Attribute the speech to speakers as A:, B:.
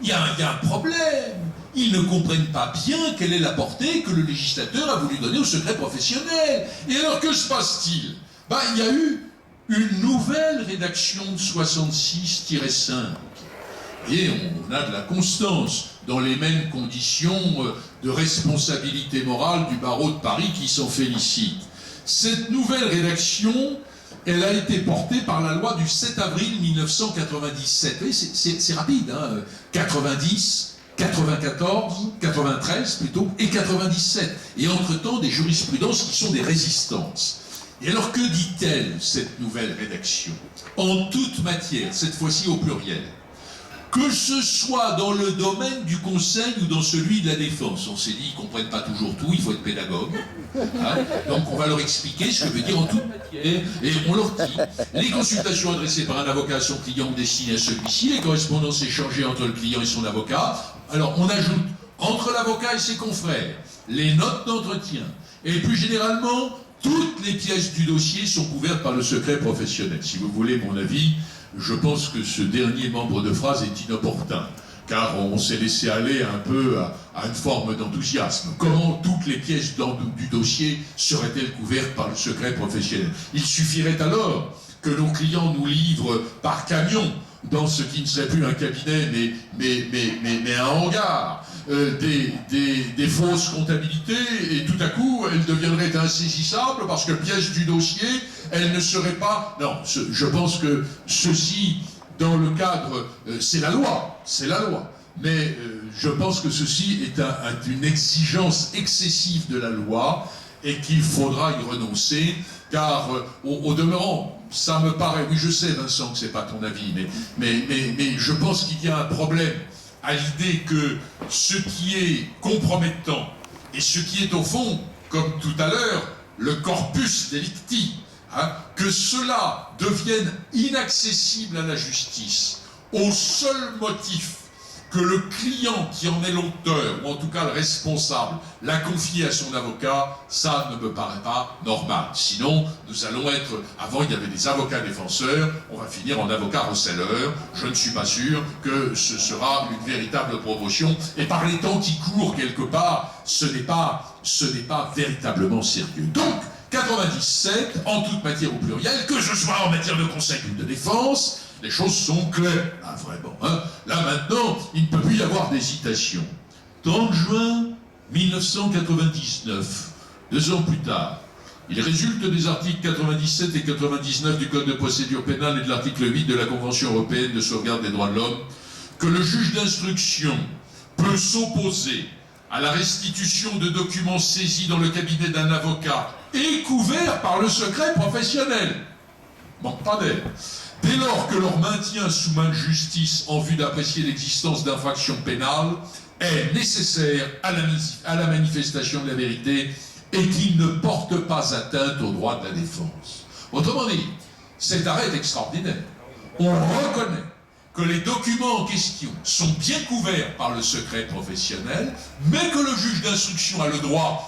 A: il y a un problème. Ils ne comprennent pas bien quelle est la portée que le législateur a voulu donner au secret professionnel. Et alors, que se passe-t-il? Il y a eu une nouvelle rédaction de 66-5. Et on a de la constance dans les mêmes conditions de responsabilité morale du barreau de Paris qui s'en félicite. Cette nouvelle rédaction, elle a été portée par la loi du 7 avril 1997. Vous voyez, c'est rapide, hein, 90, 94, 93 plutôt, et 97. Et entre-temps, des jurisprudences qui sont des résistances. Et alors, que dit-elle, cette nouvelle rédaction? En toute matière, cette fois-ci au pluriel. Que ce soit dans le domaine du conseil ou dans celui de la défense. On s'est dit, ils ne comprennent pas toujours tout, il faut être pédagogue. Hein, donc on va leur expliquer ce que veut dire en toute matière. Et on leur dit, les consultations adressées par un avocat à son client ou destinées à celui-ci, les correspondances échangées entre le client et son avocat. Alors on ajoute, entre l'avocat et ses confrères, les notes d'entretien. Et plus généralement, toutes les pièces du dossier sont couvertes par le secret professionnel. Si vous voulez mon avis, je pense que ce dernier membre de phrase est inopportun, car on s'est laissé aller un peu à une forme d'enthousiasme. Comment toutes les pièces du dossier seraient-elles couvertes par le secret professionnel? Il suffirait alors que nos clients nous livrent par camion, dans ce qui ne serait plus un cabinet, mais un hangar, des fausses comptabilités, et tout à coup, elles deviendraient insaisissables parce que pièce du dossier, elles ne seraient pas... Non, je pense que ceci, dans le cadre... c'est la loi, mais je pense que ceci est une exigence excessive de la loi et qu'il faudra y renoncer, car au demeurant, ça me paraît... Oui, je sais, Vincent, que c'est pas ton avis, mais je pense qu'il y a un problème à l'idée que ce qui est compromettant et ce qui est au fond, comme tout à l'heure, le corpus delicti, hein, que cela devienne inaccessible à la justice au seul motif que le client qui en est l'auteur, ou en tout cas le responsable, l'a confié à son avocat, ça ne me paraît pas normal. Sinon, nous allons être... Avant, il y avait des avocats défenseurs, on va finir en avocat receleur. Je ne suis pas sûr que ce sera une véritable promotion. Et par les temps qui courent quelque part, ce n'est pas véritablement sérieux. Donc, 97, en toute matière au pluriel, que ce soit en matière de conseil ou de défense, les choses sont claires, là, vraiment. Hein. Là, maintenant, il ne peut plus y avoir d'hésitation. 30 juin 1999, 2 ans plus tard, il résulte des articles 97 et 99 du Code de procédure pénale et de l'article 8 de la Convention européenne de sauvegarde des droits de l'homme que le juge d'instruction peut s'opposer à la restitution de documents saisis dans le cabinet d'un avocat et couverts par le secret professionnel. Manque pas d'air. Dès lors que leur maintien sous main de justice en vue d'apprécier l'existence d'infractions pénales est nécessaire à la manifestation de la vérité et qu'il ne porte pas atteinte aux droits de la défense. Autrement dit, cet arrêt est extraordinaire. On reconnaît que les documents en question sont bien couverts par le secret professionnel, mais que le juge d'instruction a le droit